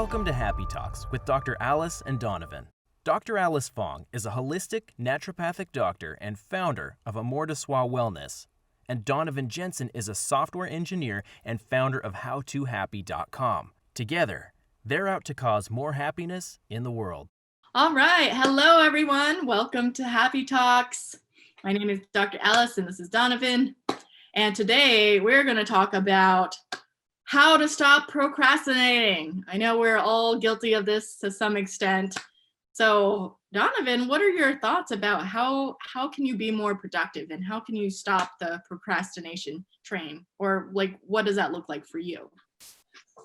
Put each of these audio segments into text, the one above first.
Welcome to Happy Talks with Dr. Alice and Donovan. Dr. Alice Fong is a holistic naturopathic doctor and founder of Amour de Soi Wellness, and Donovon Jenson is a software engineer and founder of HowToHappy.com. Together, they're out to cause more happiness in the world. All right. Hello, everyone. Welcome to Happy Talks. My name is Dr. Alice, and this is Donovan. And today we're going to talk about how to stop procrastinating. I know we're all guilty of this to some extent. So, Donovan, what are your thoughts about how can you be more productive and how can you stop the procrastination train? Or like, what does that look like for you?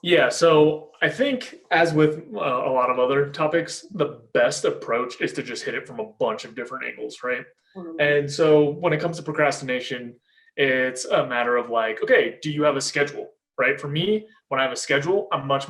Yeah, so I think as with a lot of other topics, the best approach is to just hit it from a bunch of different angles, right? And so when it comes to procrastination, it's a matter of like, okay, do you have a schedule, right? For me, when I have a schedule, I'm much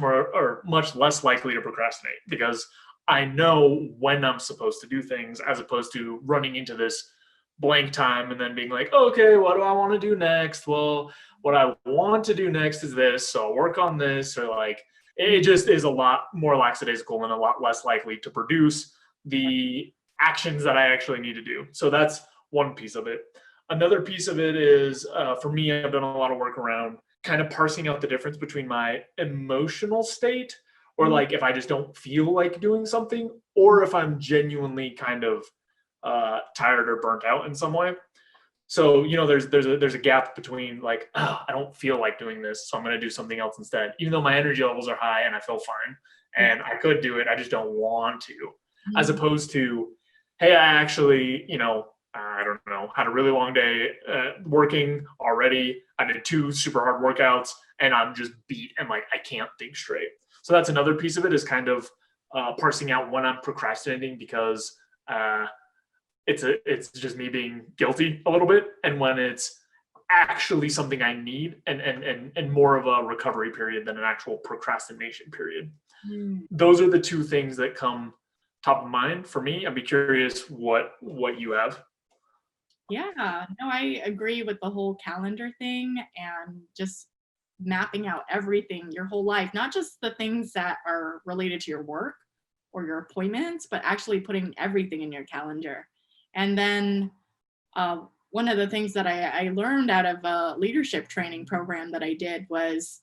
less likely to procrastinate because I know when I'm supposed to do things as opposed to running into this blank time and then being like, oh, okay, what do I want to do next? Well, what I want to do next is this, so I'll work on this, or like it just is a lot more lackadaisical and a lot less likely to produce the actions that I actually need to do. So that's one piece of it. Another piece of it is, for me, I've done a lot of work around kind of parsing out the difference between my emotional state, or like if I just don't feel like doing something, or if I'm genuinely kind of tired or burnt out in some way. So, you know, there's a gap between like, oh, I don't feel like doing this, so I'm going to do something else instead, even though my energy levels are high and I feel fine and I could do it. I just don't want to, as opposed to, hey, I actually, I don't know, had a really long day working already. I did 2 super hard workouts and I'm just beat and like, I can't think straight. So that's another piece of it, is kind of parsing out when I'm procrastinating because it's just me being guilty a little bit, and when it's actually something I need and more of a recovery period than an actual procrastination period. Those are the 2 things that come top of mind for me. I'd be curious what you have. Yeah, no, I agree with the whole calendar thing and just mapping out everything, your whole life, not just the things that are related to your work or your appointments, but actually putting everything in your calendar. And then one of the things that I learned out of a leadership training program that I did was,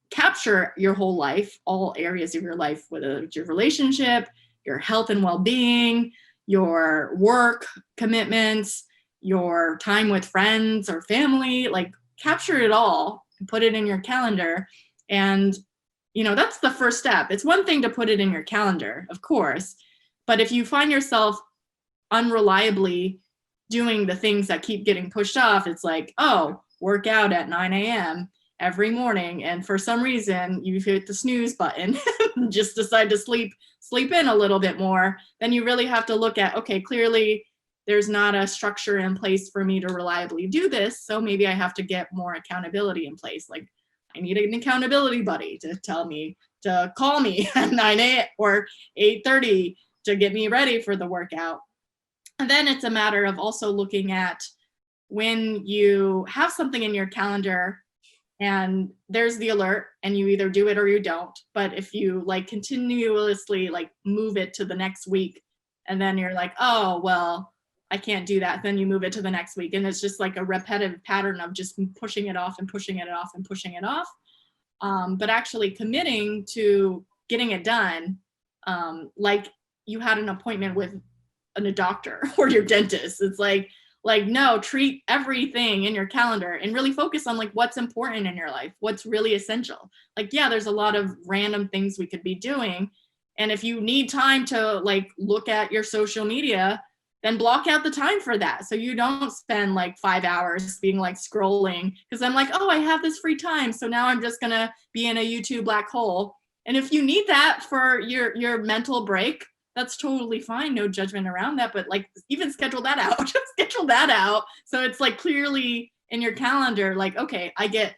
capture your whole life, all areas of your life, whether it's your relationship, your health and well-being, your work commitments, your time with friends or family, like capture it all and put it in your calendar. And, that's the first step. It's one thing to put it in your calendar, of course, but if you find yourself unreliably doing the things that keep getting pushed off, it's like, oh, work out at 9 a.m. every morning, and for some reason you hit the snooze button and just decide to sleep in a little bit more, then you really have to look at, okay, clearly there's not a structure in place for me to reliably do this, so maybe I have to get more accountability in place. Like I need an accountability buddy to tell me to call me at 9 a.m. or 8:30 to get me ready for the workout. And then it's a matter of also looking at when you have something in your calendar and there's the alert and you either do it or you don't. But if you like continuously like move it to the next week and then you're like, oh, well, I can't do that. Then you move it to the next week. And it's just like a repetitive pattern of just pushing it off and pushing it off and pushing it off. But actually committing to getting it done, like you had an appointment with a doctor or your dentist. It's like no, treat everything in your calendar and really focus on like what's important in your life, what's really essential. Like, yeah, there's a lot of random things we could be doing. And if you need time to like look at your social media, then block out the time for that. So you don't spend like 5 hours being like scrolling because I'm like, oh, I have this free time. So now I'm just going to be in a YouTube black hole. And if you need that for your mental break, that's totally fine. No judgment around that. But like even schedule that out. Just schedule that out. So it's like clearly in your calendar, like, okay, I get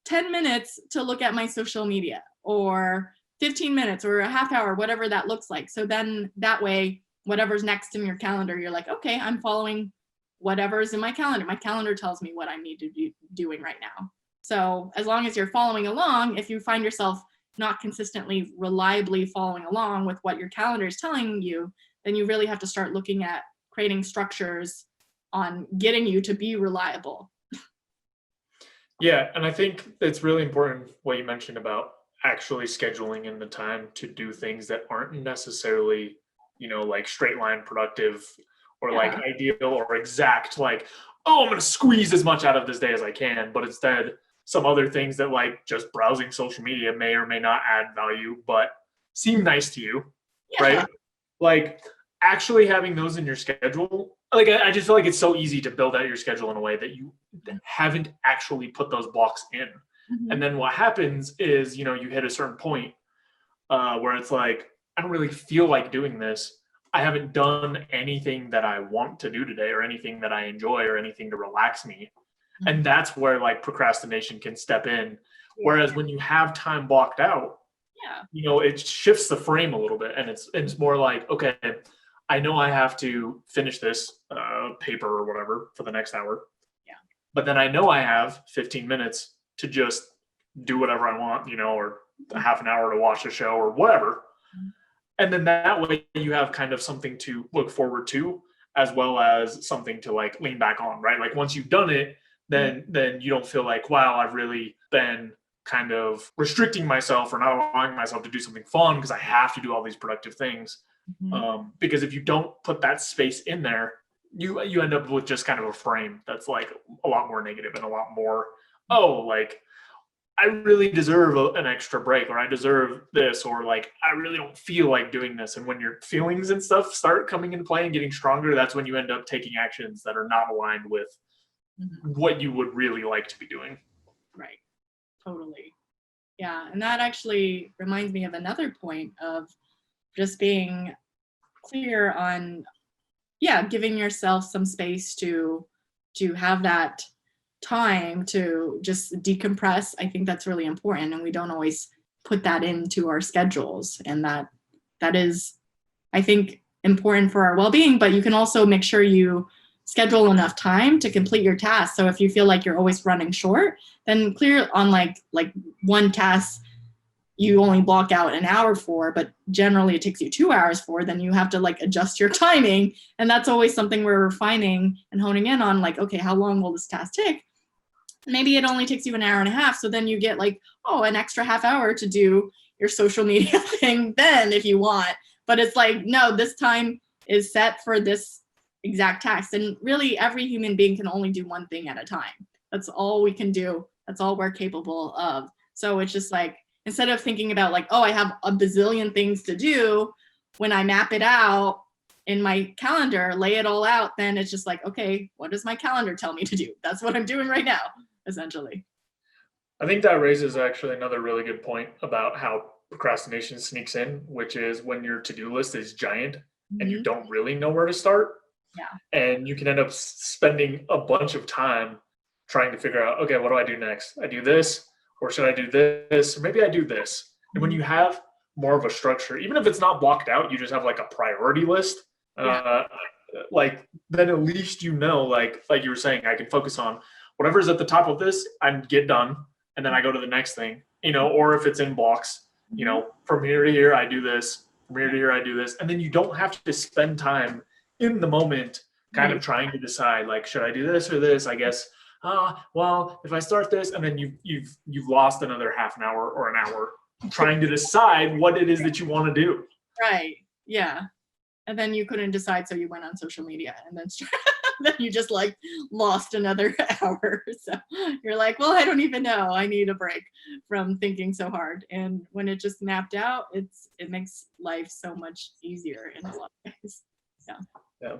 10 minutes to look at my social media, or 15 minutes or a half hour, whatever that looks like. So then that way, whatever's next in your calendar, you're like, okay, I'm following whatever's in my calendar. My calendar tells me what I need to be doing right now. So as long as you're following along, if you find yourself not consistently, reliably following along with what your calendar is telling you, then you really have to start looking at creating structures on getting you to be reliable. Yeah, and I think it's really important what you mentioned about actually scheduling in the time to do things that aren't necessarily, like straight line productive or like Yeah. ideal or exact, like, oh, I'm going to squeeze as much out of this day as I can, but instead some other things that like just browsing social media may or may not add value, but seem nice to you, Yeah. right? Like actually having those in your schedule, like I just feel like it's so easy to build out your schedule in a way that you haven't actually put those blocks in. And then what happens is, you hit a certain point where it's like, I don't really feel like doing this. I haven't done anything that I want to do today or anything that I enjoy or anything to relax me. And that's where like procrastination can step in. Whereas when you have time blocked out, it shifts the frame a little bit, and it's more like, okay, I know I have to finish this paper or whatever for the next hour. Yeah. But then I know I have 15 minutes to just do whatever I want, or a half an hour to watch a show or whatever. And then that way you have kind of something to look forward to, as well as something to like lean back on, right? Like once you've done it, then you don't feel like, wow, I've really been kind of restricting myself or not allowing myself to do something fun because I have to do all these productive things. Because if you don't put that space in there, you end up with just kind of a frame that's like a lot more negative and a lot more, like I really deserve an extra break, or I deserve this, or like I really don't feel like doing this. And when your feelings and stuff start coming into play and getting stronger, that's when you end up taking actions that are not aligned with what you would really like to be doing. Right. Totally. Yeah. And that actually reminds me of another point of just being clear on, giving yourself some space to have that time to just decompress. I think that's really important, and we don't always put that into our schedules, and that is, I think, important for our well-being. But you can also make sure you schedule enough time to complete your task. So if you feel like you're always running short, then clear on like one task you only block out an hour for, but generally it takes you 2 hours for, then you have to like adjust your timing. And that's always something we're refining and honing in on, like, okay, how long will this task take? Maybe it only takes you an hour and a half. So then you get like, an extra half hour to do your social media thing then if you want. But it's like, no, this time is set for this exact task. And really every human being can only do one thing at a time. That's all we can do. That's all we're capable of. So it's just like, instead of thinking about like, I have a bazillion things to do, when I map it out in my calendar, lay it all out, then it's just like, okay, what does my calendar tell me to do? That's what I'm doing right now, essentially. I think that raises actually another really good point about how procrastination sneaks in, which is when your to-do list is giant and you don't really know where to start. Yeah. And you can end up spending a bunch of time trying to figure out, okay, what do I do next? I do this, or should I do this? Or maybe I do this. And when you have more of a structure, even if it's not blocked out, you just have like a priority list. Like then at least like you were saying, I can focus on whatever's at the top of this and get done. And then I go to the next thing, or if it's in blocks, from here to here, I do this, from here to here, I do this. And then you don't have to spend time in the moment kind of trying to decide, like, should I do this or this? I guess, well, if I start this, and then you've lost another half an hour or an hour trying to decide what it is that you want to do. Right. Yeah. And then you couldn't decide, so you went on social media, and then then you just like lost another hour. So you're like, well, I don't even know. I need a break from thinking so hard. And when it just mapped out, it makes life so much easier in a lot of ways. Yeah.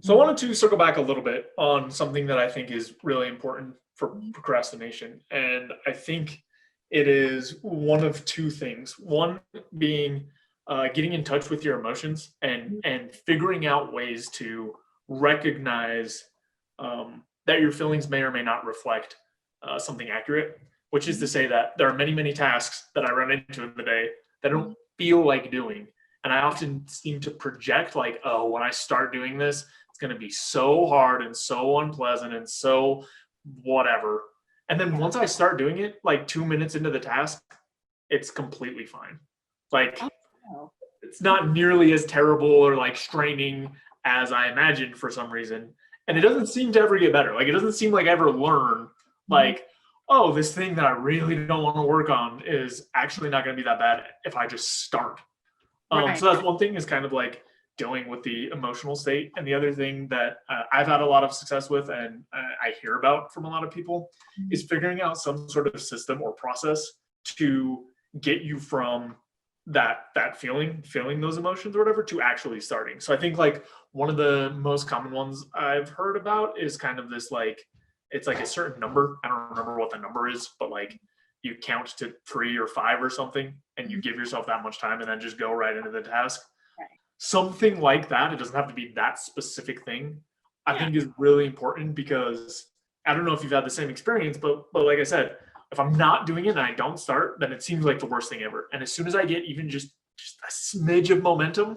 So I wanted to circle back a little bit on something that I think is really important for procrastination. And I think it is one of two things. One being getting in touch with your emotions and figuring out ways to recognize that your feelings may or may not reflect something accurate, which is to say that there are many, many tasks that I run into in the day that I don't feel like doing. And I often seem to project like, oh, when I start doing this, it's going to be so hard and so unpleasant and so whatever. And then once I start doing it, like 2 minutes into the task, it's completely fine. Like, Oh, it's not nearly as terrible or like straining as I imagined for some reason. And it doesn't seem to ever get better. Like, it doesn't seem like I ever learn, like, oh, this thing that I really don't want to work on is actually not going to be that bad if I just start. right. So that's one thing, is kind of like dealing with the emotional state. And the other thing that I've had a lot of success with, and I hear about from a lot of people, is figuring out some sort of system or process to get you from that feeling those emotions or whatever to actually starting. So I think like one of the most common ones I've heard about is kind of this, like, it's like a certain number. I don't remember what the number is, but like you count to 3 or 5 or something, and you give yourself that much time and then just go right into the task. Right. Something like that. It doesn't have to be that specific thing. I think is really important, because I don't know if you've had the same experience, but like I said, if I'm not doing it and I don't start, then it seems like the worst thing ever. And as soon as I get even just a smidge of momentum,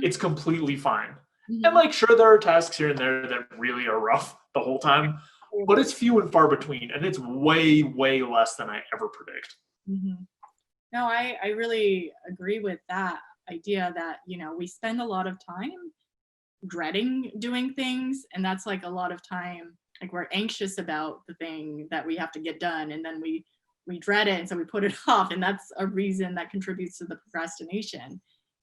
it's completely fine. And like, sure, there are tasks here and there that really are rough the whole time, but it's few and far between, and it's way, way less than I ever predict. No, I really agree with that idea that, we spend a lot of time dreading doing things, and that's like a lot of time, like we're anxious about the thing that we have to get done, and then we dread it, and so we put it off, and that's a reason that contributes to the procrastination.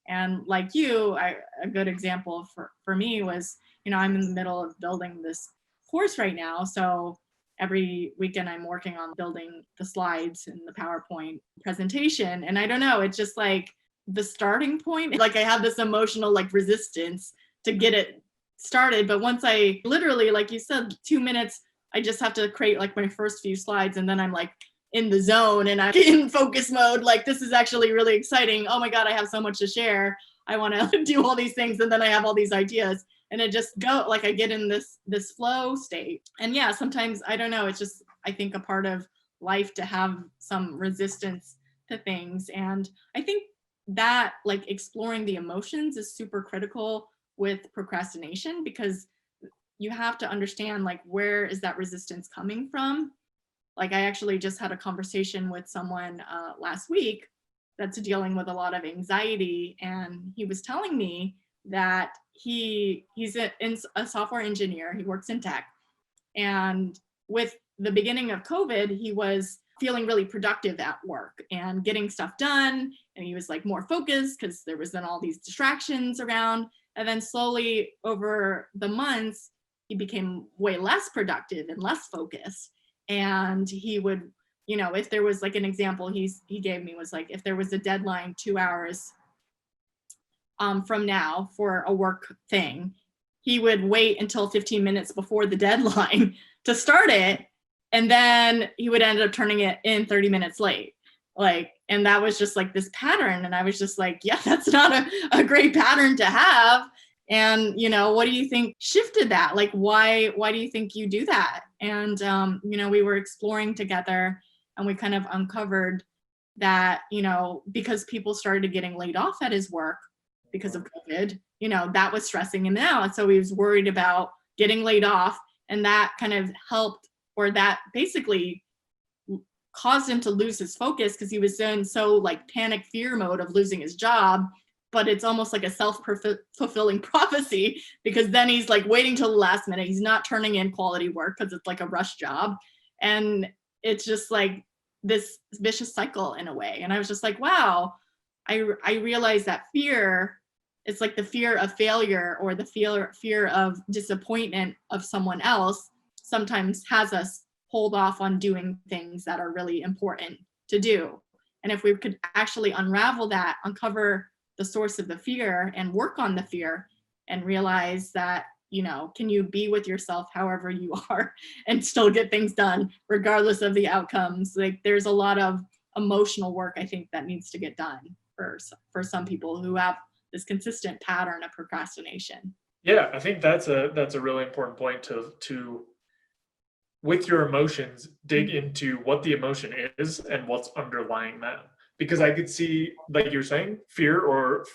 And like you, a good example for me was, I'm in the middle of building this course right now, so every weekend I'm working on building the slides and the PowerPoint presentation, and I don't know, it's just like the starting point, like I have this emotional like resistance to get it started. But once I literally, like you said, 2 minutes, I just have to create like my first few slides, and then I'm like in the zone and I'm in focus mode. Like, this is actually really exciting. Oh my God, I have so much to share. I want to do all these things. And then I have all these ideas, and it just like I get in this flow state. And yeah, sometimes, I don't know, it's just, I think, a part of life to have some resistance to things. And I think that like exploring the emotions is super critical with procrastination, because you have to understand like, where is that resistance coming from? Like, I actually just had a conversation with someone last week that's dealing with a lot of anxiety, and he was telling me that he's a software engineer. He works in tech, and with the beginning of COVID, he was feeling really productive at work and getting stuff done, and he was like more focused because there was then all these distractions around. And then slowly over the months, he became way less productive and less focused. And he would, if there was like an example he gave me was like, if there was a deadline 2 hours from now for a work thing, he would wait until 15 minutes before the deadline to start it. And then he would end up turning it in 30 minutes late. Like, and that was just like this pattern. And I was just like, yeah, that's not a great pattern to have. And, what do you think shifted that? Like, why do you think you do that? And, we were exploring together, and we kind of uncovered that, because people started getting laid off at his work because of COVID, that was stressing him out. So he was worried about getting laid off, and that kind of helped, or that basically caused him to lose his focus, because he was in so like panic fear mode of losing his job. But it's almost like a self-fulfilling prophecy, because then he's like waiting till the last minute. He's not turning in quality work because it's like a rush job. And it's just like this vicious cycle in a way. And I was just like, wow, I realized that fear, it's like the fear of failure, or the fear of disappointment of someone else, sometimes has us hold off on doing things that are really important to do. And if we could actually unravel that, uncover the source of the fear and work on the fear, and realize that, can you be with yourself however you are and still get things done regardless of the outcomes? Like, there's a lot of emotional work, I think, that needs to get done for some people who have this consistent pattern of procrastination. Yeah, I think that's a really important point to with your emotions, dig into what the emotion is and what's underlying that. Because I could see, like you're saying, fear, or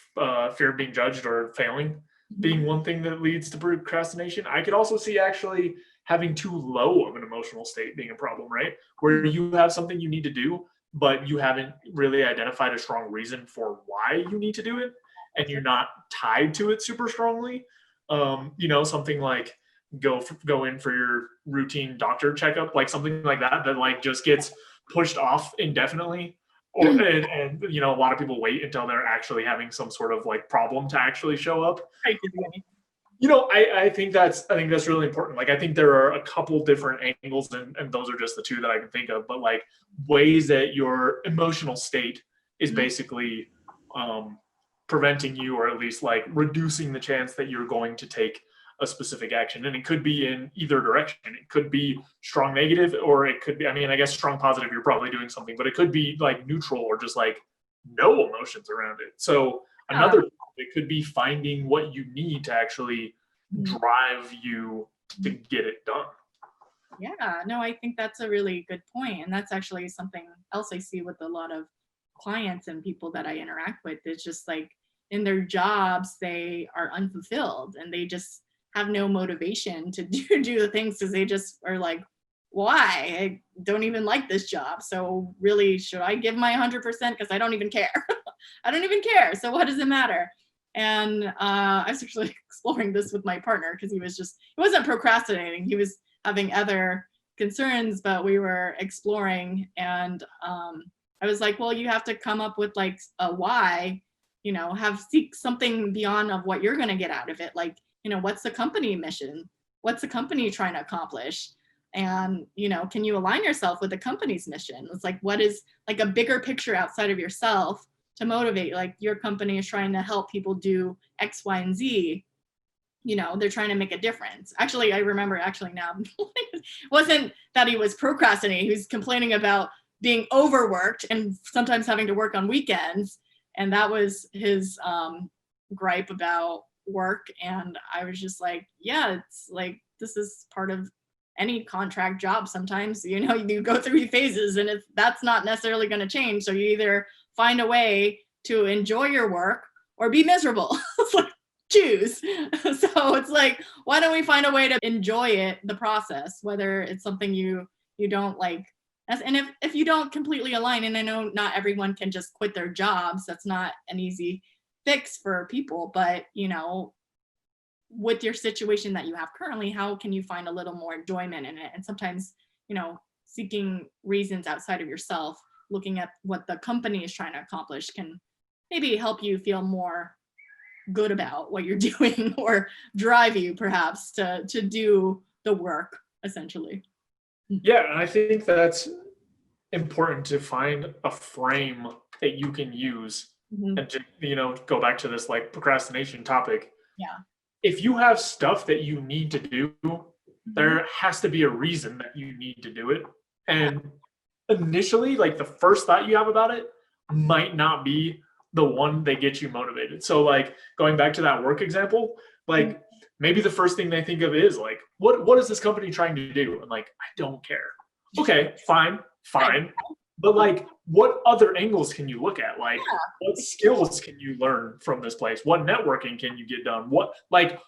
fear of being judged or failing being one thing that leads to procrastination. I could also see actually having too low of an emotional state being a problem, right? Where you have something you need to do, but you haven't really identified a strong reason for why you need to do it, and you're not tied to it super strongly. Something like go in for your routine doctor checkup, like something like that like just gets pushed off indefinitely. And a lot of people wait until they're actually having some sort of like problem to actually show up. I think that's really important. Like, I think there are a couple different angles, and those are just the two that I can think of, but like ways that your emotional state is basically preventing you, or at least like reducing the chance that you're going to take a specific action. And it could be in either direction. It could be strong negative, or it could be, I guess strong positive, you're probably doing something, but it could be like neutral, or just like no emotions around it. So another, it could be finding what you need to actually drive you to get it done. Yeah, no, I think that's a really good point. And that's actually something else I see with a lot of clients and people that I interact with. It's just like in their jobs, they are unfulfilled and they just have no motivation to do the things, because they just are like, why? I don't even like this job. So really, should I give my 100%? Because I don't even care. I don't even care. So what does it matter? And I was actually exploring this with my partner, because he wasn't procrastinating. He was having other concerns, but we were exploring. And I was like, well, you have to come up with like a why, seek something beyond of what you're going to get out of it. Like, what's the company mission? What's the company trying to accomplish? And, can you align yourself with the company's mission? It's like, what is like a bigger picture outside of yourself to motivate? Like, your company is trying to help people do X, Y, and Z. They're trying to make a difference. Actually, I remember now, it wasn't that he was procrastinating. He was complaining about being overworked and sometimes having to work on weekends. And that was his gripe about work. And I was just like, yeah, it's like, this is part of any contract job. Sometimes, you go through phases, and that's not necessarily going to change. So you either find a way to enjoy your work or be miserable. It's like, choose. So it's like, why don't we find a way to enjoy it, the process, whether it's something you don't like. And if you don't completely align, and I know not everyone can just quit their jobs, that's not an easy fix for people, but with your situation that you have currently, how can you find a little more enjoyment in it? And sometimes, seeking reasons outside of yourself, looking at what the company is trying to accomplish, can maybe help you feel more good about what you're doing, or drive you perhaps to do the work, essentially. Yeah, and I think that's important, to find a frame that you can use, and to, go back to this like procrastination topic. Yeah. If you have stuff that you need to do, there has to be a reason that you need to do it. And initially, like, the first thought you have about it might not be the one that gets you motivated. So like, going back to that work example, like maybe the first thing they think of is like, what is this company trying to do? And like, I don't care. Okay, fine. But like, what other angles can you look at? Like, what skills can you learn from this place? What networking can you get done? What, like,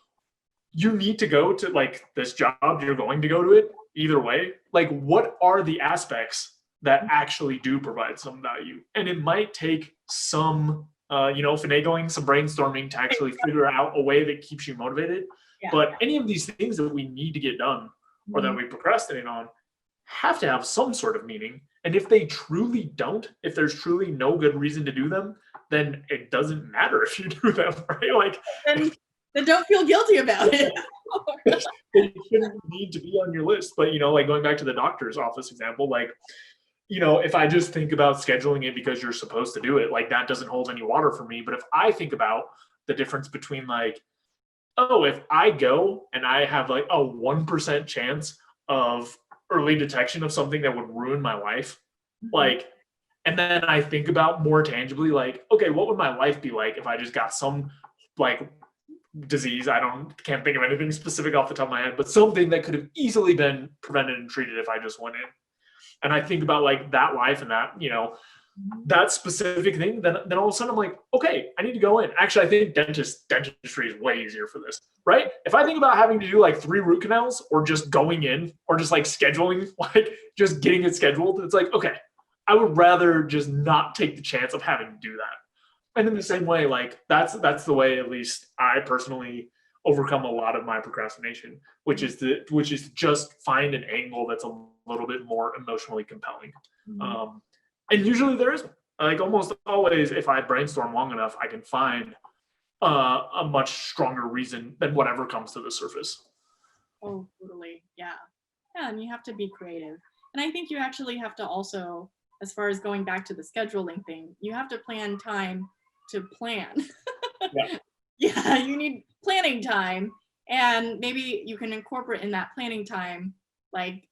you need to go to like this job, you're going to go to it either way. Like, what are the aspects that actually do provide some value? And it might take some, finagling, some brainstorming to actually figure out a way that keeps you motivated. Yeah. But any of these things that we need to get done, or that we procrastinate on, have to have some sort of meaning. And if they truly don't, if there's truly no good reason to do them, then it doesn't matter if you do them, right? Like, then don't feel guilty about it. They shouldn't need to be on your list. But, like going back to the doctor's office example, like, if I just think about scheduling it because you're supposed to do it, like, that doesn't hold any water for me. But if I think about the difference between like, oh, if I go and I have like a 1% chance of early detection of something that would ruin my life, like, and then I think about more tangibly, like, okay, what would my life be like if I just got some like disease? Can't think of anything specific off the top of my head, but something that could have easily been prevented and treated if I just went in. And I think about like that life and that, that specific thing, then all of a sudden I'm like, okay, I need to go in. Actually, I think dentistry is way easier for this, right? If I think about having to do like 3 root canals, or just going in, or just like scheduling, like just getting it scheduled, it's like, okay, I would rather just not take the chance of having to do that. And in the same way, like that's the way at least I personally overcome a lot of my procrastination, which is to just find an angle that's a little bit more emotionally compelling. And usually there is, like almost always, if I brainstorm long enough, I can find a much stronger reason than whatever comes to the surface. Oh, totally. Yeah. Yeah. And you have to be creative. And I think you actually have to also, as far as going back to the scheduling thing, you have to plan time to plan. Yeah. Yeah, you need planning time. And maybe you can incorporate in that planning time, like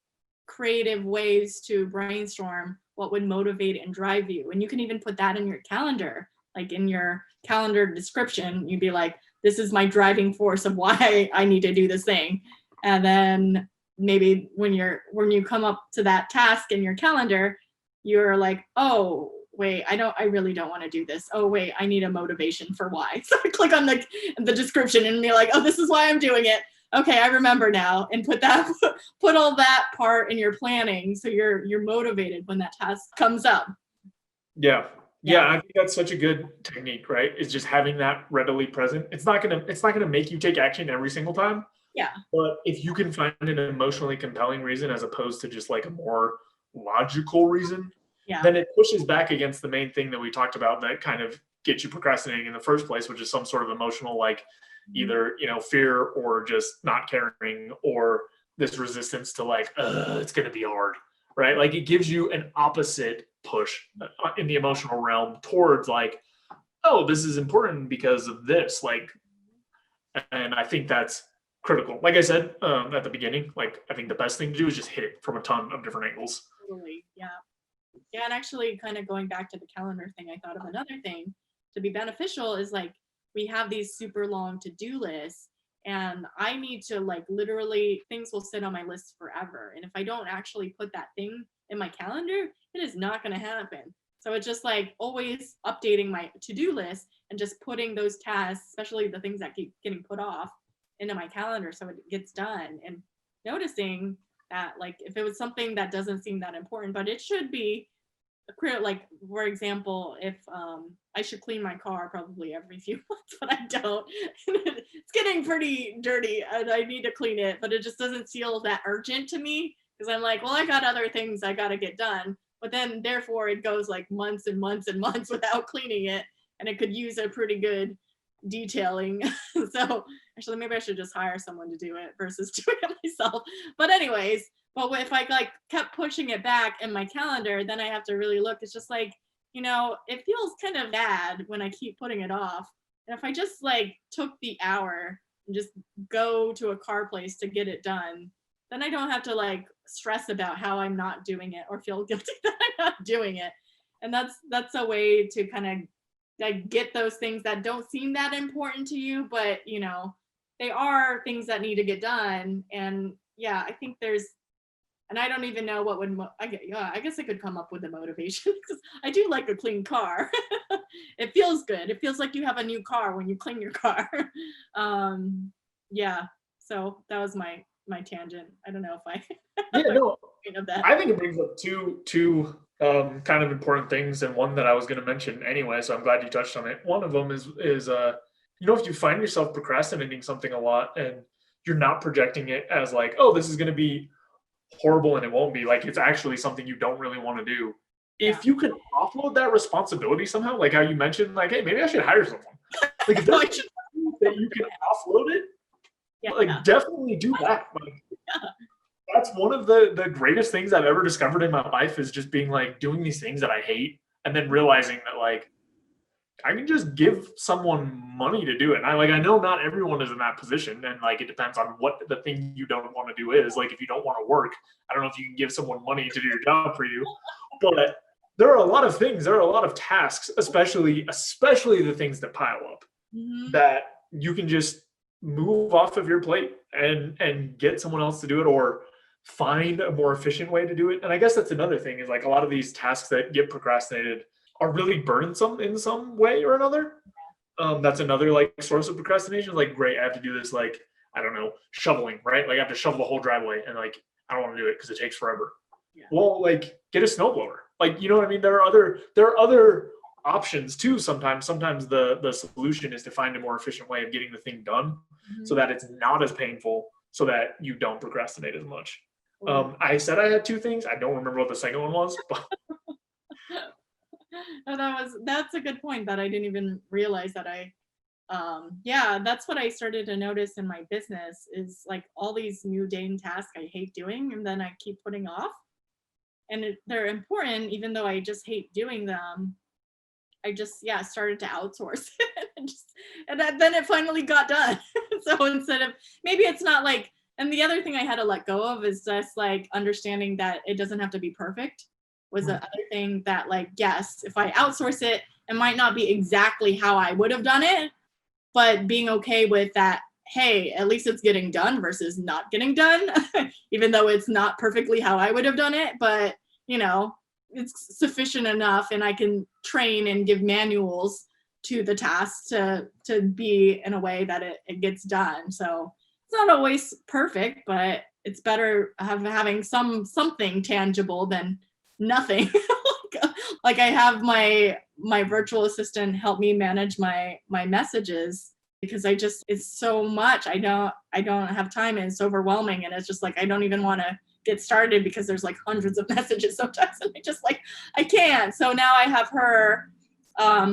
creative ways to brainstorm what would motivate and drive you. And you can even put that in your calendar, like in your calendar description, you'd be like, this is my driving force of why I need to do this thing. And then maybe when you come up to that task in your calendar, you're like, oh wait, I really don't want to do this. Oh wait, I need a motivation for why. So I click on the description and be like, oh, this is why I'm doing it. Okay, I remember now, and put all that part in your planning so you're motivated when that task comes up. Yeah. I think that's such a good technique, right? Is just having that readily present. It's not gonna make you take action every single time. Yeah. But if you can find an emotionally compelling reason as opposed to just like a more logical reason, then it pushes back against the main thing that we talked about that kind of gets you procrastinating in the first place, which is some sort of emotional, like either, fear or just not caring or this resistance to like, it's going to be hard, right? Like it gives you an opposite push in the emotional realm towards like, oh, this is important because of this. Like, and I think that's critical. Like I said at the beginning, like I think the best thing to do is just hit it from a ton of different angles. Totally. Yeah. Yeah. And actually kind of going back to the calendar thing, I thought of another thing to be beneficial is like we have these super long to-do lists, and I need to like literally things will sit on my list forever. And if I don't actually put that thing in my calendar, it is not going to happen. So it's just like always updating my to-do list and just putting those tasks, especially the things that keep getting put off, into my calendar so it gets done, and noticing that like if it was something that doesn't seem that important but it should be like for example, if I should clean my car probably every few months, but I don't. It's getting pretty dirty and I need to clean it, but it just doesn't feel that urgent to me because I'm like, well, I got other things I got to get done, but then therefore it goes like months and months and months without cleaning it, and it could use a pretty good detailing. So actually maybe I should just hire someone to do it versus doing it myself. But anyways, but if I like kept pushing it back in my calendar, then I have to really look. It's just like, it feels kind of bad when I keep putting it off. And if I just like took the hour and just go to a car place to get it done, then I don't have to like stress about how I'm not doing it or feel guilty that I'm not doing it. And that's a way to kind of like get those things that don't seem that important to you, but they are things that need to get done. And yeah, I think and I don't even know what would, I guess I could come up with a motivation because I do like a clean car. It feels good. It feels like you have a new car when you clean your car. Yeah. So that was my tangent. I don't know if I. Yeah, no. Of that. I think it brings up two kind of important things, and one that I was going to mention anyway. So I'm glad you touched on it. One of them is if you find yourself procrastinating something a lot and you're not projecting it as like, oh, this is going to be horrible, and it won't be, like it's actually something you don't really want to do. If you can offload that responsibility somehow, like how you mentioned, like, hey, maybe I should hire someone. Like if there's that you can offload it, definitely do that. Like, that's one of the greatest things I've ever discovered in my life is just being like doing these things that I hate and then realizing that like I can just give someone money to do it. And I know not everyone is in that position, and like it depends on what the thing you don't want to do is. Like if you don't want to work, I don't know if you can give someone money to do your job for you. But there are a lot of things, there are a lot of tasks, especially the things that pile up, that you can just move off of your plate and get someone else to do it, or find a more efficient way to do it. And I guess that's another thing is like a lot of these tasks that get procrastinated are really burdensome in some way or another. That's another like source of procrastination. Like, great, I have to do this, like, I don't know, shoveling, right? Like I have to shovel the whole driveway, and like I don't want to do it because it takes forever. Yeah. Well, like get a snowblower. Like, you know what I mean? There are other options too. Sometimes the solution is to find a more efficient way of getting the thing done so that it's not as painful, so that you don't procrastinate as much. I said I had two things. I don't remember what the second one was, but That's a good point that I didn't even realize that yeah, that's what I started to notice in my business is like all these mundane tasks I hate doing and then I keep putting off. And they're important, even though I just hate doing them. I just, yeah, started to outsource it then it finally got done. So instead of, maybe it's not like, and the other thing I had to let go of is just like understanding that it doesn't have to be perfect was the other thing that like, yes, if I outsource it, it might not be exactly how I would have done it, but being okay with that, hey, at least it's getting done versus not getting done, even though it's not perfectly how I would have done it, but you know, it's sufficient enough and I can train and give manuals to the task to be in a way that it gets done. So it's not always perfect, but it's better having something tangible than nothing. Like I have my virtual assistant help me manage my messages because it's so much. I don't have time and it's overwhelming and it's just like I don't even want to get started because there's like hundreds of messages sometimes and I can't. So now I have her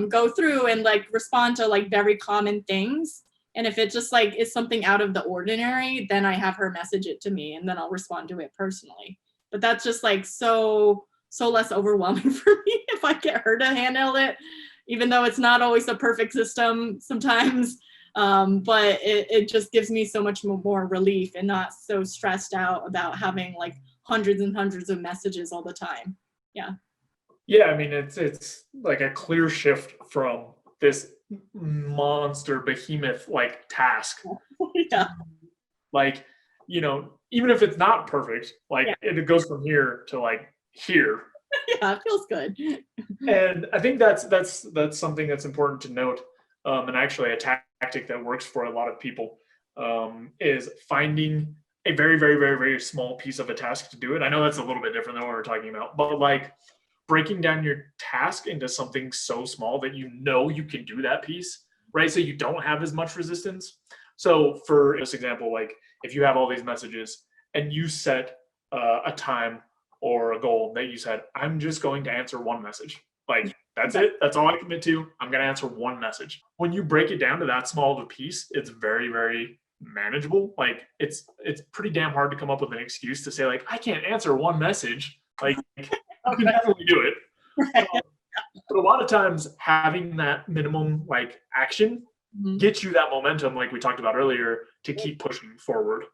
go through and like respond to like very common things. And if it just like is something out of the ordinary, then I have her message it to me and then I'll respond to it personally. But that's just like so less overwhelming for me if I get her to handle it, even though it's not always a perfect system sometimes. But it just gives me so much more relief and not so stressed out about having like hundreds and hundreds of messages all the time. Yeah. yeah, I mean, it's like a clear shift from this monster behemoth like task. Yeah. Like, you know, even if it's not perfect, like it goes from here to like here. Yeah, it feels good. And I think that's something that's important to note. And actually a tactic that works for a lot of people is finding a very, very, very, very small piece of a task to do it. I know that's a little bit different than what we're talking about, but like breaking down your task into something so small that you know you can do that piece, right? So you don't have as much resistance. So for this example, like if you have all these messages and you set a time or a goal that you said, I'm just going to answer one message. Like that's it. That's all I commit to. I'm going to answer one message. When you break it down to that small of a piece, it's very, very manageable. Like it's pretty damn hard to come up with an excuse to say like, I can't answer one message. Like you can definitely do it. But a lot of times having that minimum like action gets you that momentum, like we talked about earlier, to keep pushing forward.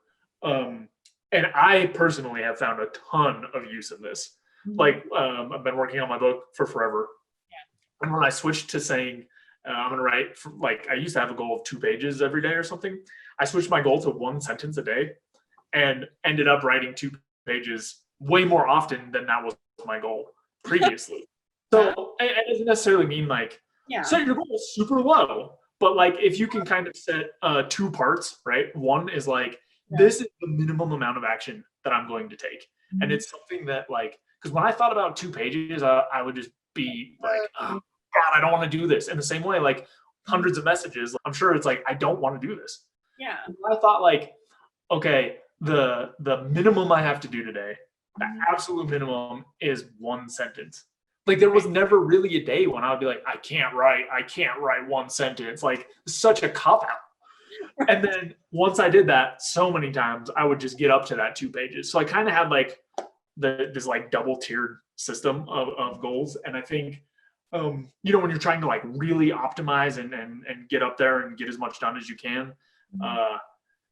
And I personally have found a ton of use in this. Like I've been working on my book for forever. And when I switched to saying, I'm going to write, like I used to have a goal of 2 pages every day or something. I switched my goal to 1 sentence a day and ended up writing 2 pages way more often than that was my goal previously. So it doesn't necessarily mean like set your goal super low, but like if you can kind of set 2 parts, right? One is like, this is the minimum amount of action that I'm going to take. And it's something that like, because when I thought about 2 pages, I would just be like, oh, God, I don't want to do this. In the same way, like hundreds of messages, I'm sure it's like, I don't want to do this. Yeah. And I thought like, okay, the minimum I have to do today, the absolute minimum is 1 sentence. Like there was never really a day when I would be like, I can't write 1 sentence. Like such a cop out. And then once I did that so many times, I would just get up to that 2 pages. So I kind of had like this like double tiered system of goals. And I think, you know, when you're trying to like really optimize and get up there and get as much done as you can,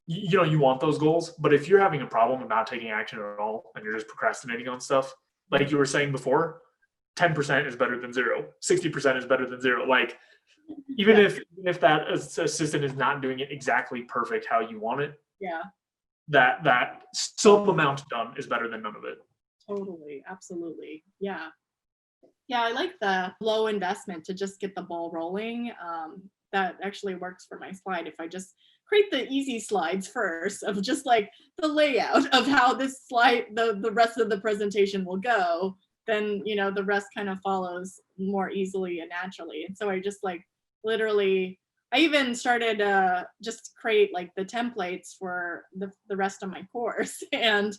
you know, you want those goals. But if you're having a problem of not taking action at all and you're just procrastinating on stuff, like you were saying before, 10% is better than 0. 60% is better than 0. Like even if that assistant is not doing it exactly perfect how you want it, that some amount done is better than none of it. Totally. Absolutely. Yeah. Yeah. I like the low investment to just get the ball rolling. That actually works for my slide. If I just create the easy slides first of just like the layout of how this slide, the rest of the presentation will go, then, the rest kind of follows more easily and naturally. And so I just like literally, I even started just create like the templates for the rest of my course and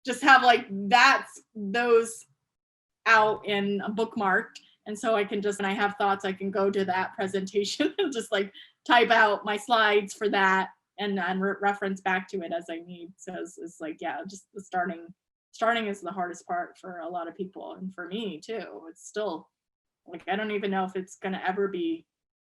just have like those out in a bookmarked. And so I can just, when I have thoughts, I can go to that presentation and just like type out my slides for that and reference back to it as I need. So it's like, yeah, just the starting is the hardest part for a lot of people. And for me too, it's still like, I don't even know if it's going to ever be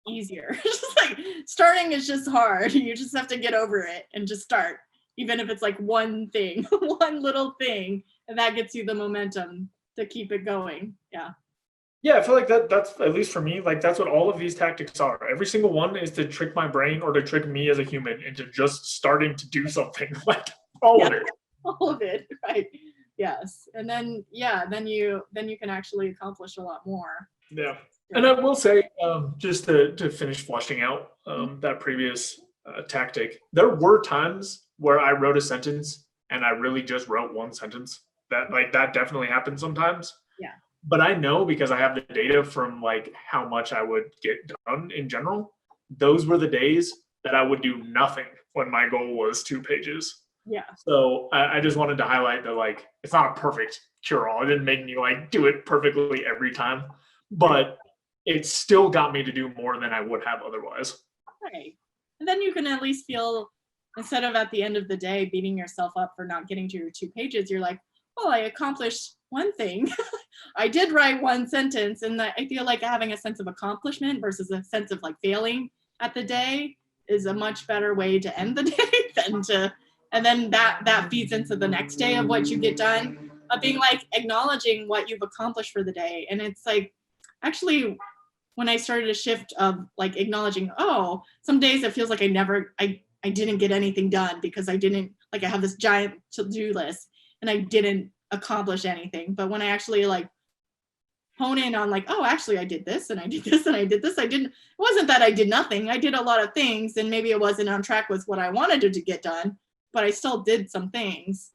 easier. Just like starting is just hard. You just have to get over it and just start, even if it's like one thing, one little thing, and that gets you the momentum to keep it going. Yeah, I feel like that's, at least for me, like that's what all of these tactics are. Every single one is to trick my brain or to trick me as a human into just starting to do something. Like all of it. All of it, right? Yes. And then then you can actually accomplish a lot more. Yeah. And I will say, just to finish fleshing out that previous tactic, there were times where I wrote a sentence and I really just wrote one sentence. That definitely happens sometimes. Yeah. But I know, because I have the data from like how much I would get done in general, those were the days that I would do nothing when my goal was 2 pages. Yeah. So I just wanted to highlight that, like, it's not a perfect cure-all. It didn't make me like do it perfectly every time, but it still got me to do more than I would have otherwise. Right. And then you can at least feel, instead of at the end of the day beating yourself up for not getting to your 2 pages, you're like, oh, I accomplished one thing. I did write one sentence, and I feel like having a sense of accomplishment versus a sense of like failing at the day is a much better way to end the day and then that feeds into the next day of what you get done, of being like acknowledging what you've accomplished for the day. And it's like, actually, when I started a shift of like acknowledging, oh, some days it feels like I didn't get anything done because I have this giant to-do list and I didn't accomplish anything. But when I actually like hone in on like, oh, actually I did this and I did this and I did this, it wasn't that I did nothing. I did a lot of things, and maybe it wasn't on track with what I wanted to get done, but I still did some things.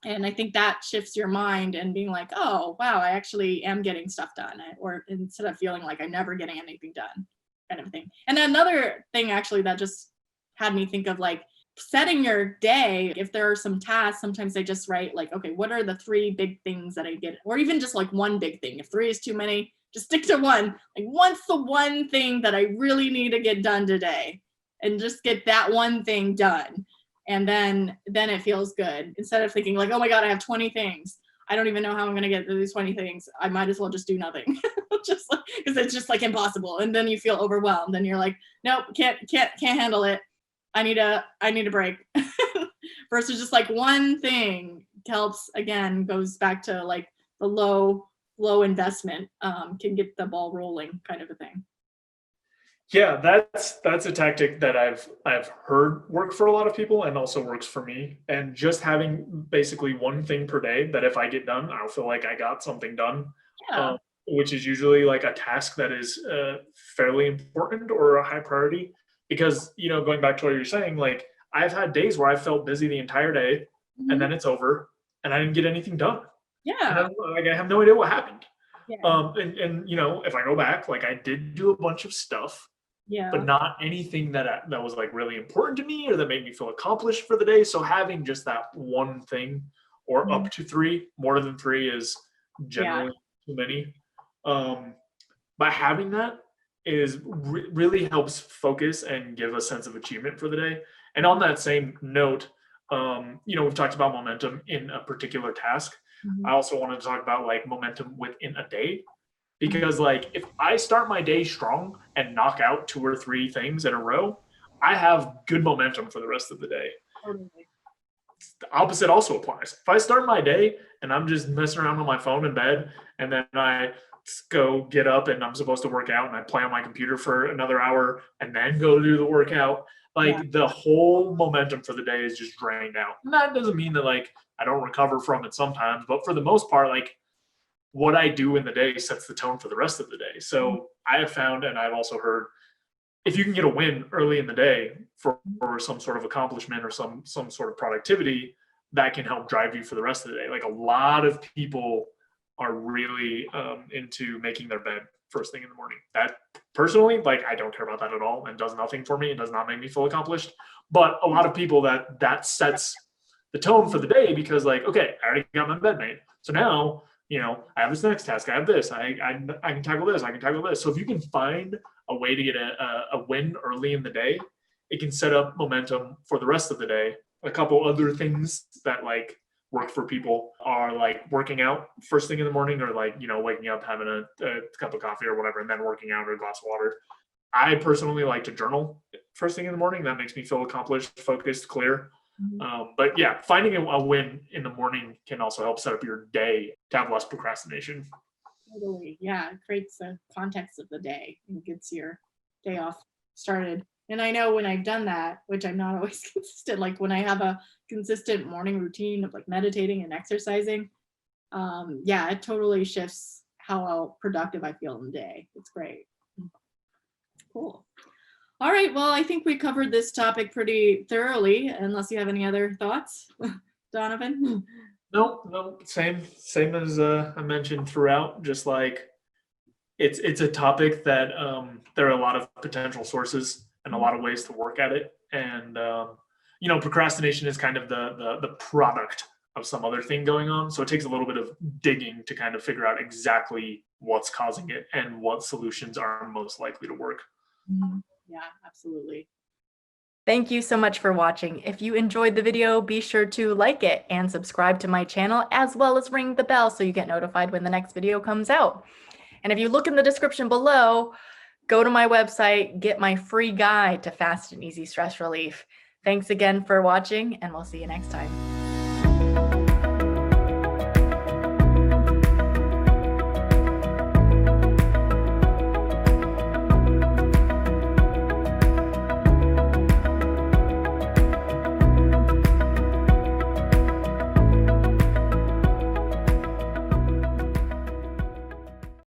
And I think that shifts your mind and being like, oh, wow, I actually am getting stuff done. Or instead of feeling like I'm never getting anything done, kind of thing. And another thing actually that just had me think of like setting your day. If there are some tasks, sometimes I just write like, okay, what are the 3 big things that I get? Or even just like one big thing. If 3 is too many, just stick to one. Like, what's the one thing that I really need to get done today? And just get that one thing done. And then it feels good. Instead of thinking like, oh my God, I have 20 things. I don't even know how I'm going to get to these 20 things. I might as well just do nothing. Just like, because it's just like impossible. And then you feel overwhelmed and you're like, nope, can't handle it. I need a break. Versus just like one thing helps, again, goes back to like the low investment, can get the ball rolling kind of a thing. Yeah, that's a tactic that I've heard work for a lot of people and also works for me. And just having basically one thing per day that if I get done, I'll feel like I got something done, Yeah. which is usually like a task that is fairly important or a high priority. Because, going back to what you're saying, like I've had days where I felt busy the entire day and then it's over and I didn't get anything done. Yeah. I have no idea what happened. Yeah. And if I go back, like I did do a bunch of stuff, Yeah. but not anything that was like really important to me or that made me feel accomplished for the day. So having just that one thing, or up to 3, more than 3 is generally too many. By having that is really helps focus and give a sense of achievement for the day. And on that same note, we've talked about momentum in a particular task. I also wanted to talk about like momentum within a day, because like if I start my day strong and knock out 2 or 3 things in a row, I have good momentum for the rest of the day. Totally. The opposite also applies. If I start my day and I'm just messing around on my phone in bed, and then I go get up and I'm supposed to work out and I play on my computer for another hour and then go do the workout, like the whole momentum for the day is just drained out. And that doesn't mean that like I don't recover from it sometimes, but for the most part, like what I do in the day sets the tone for the rest of the day. So I have found, and I've also heard, if you can get a win early in the day for some sort of accomplishment or some sort of productivity, that can help drive you for the rest of the day. Like a lot of people are really into making their bed first thing in the morning. That personally, like, I don't care about that at all and does nothing for me. It does not make me feel accomplished. But a lot of people that sets the tone for the day, because like, okay, I already got my bed made. So now, I have this next task. I have this. I can tackle this. I can tackle this. So if you can find a way to get a win early in the day, it can set up momentum for the rest of the day. A couple other things that like work for people are like working out first thing in the morning, or like, waking up, having a cup of coffee or whatever, and then working out, or a glass of water. I personally like to journal first thing in the morning. That makes me feel accomplished, focused, clear. But yeah, finding a win in the morning can also help set up your day to have less procrastination. Totally. Yeah. It creates a context of the day and gets your day off started. And I know when I've done that, which I'm not always consistent, like when I have a consistent morning routine of like meditating and exercising, it totally shifts how productive I feel in the day. It's great. Cool. All right. Well, I think we covered this topic pretty thoroughly, unless you have any other thoughts, Donovan. No, same as I mentioned throughout. Just like it's a topic that there are a lot of potential sources and a lot of ways to work at it. And procrastination is kind of the product of some other thing going on. So it takes a little bit of digging to kind of figure out exactly what's causing it and what solutions are most likely to work. Yeah, absolutely. Thank you so much for watching. If you enjoyed the video, be sure to like it and subscribe to my channel, as well as ring the bell so you get notified when the next video comes out. And if you look in the description below, go to my website, get my free guide to fast and easy stress relief. Thanks again for watching, and we'll see you next time.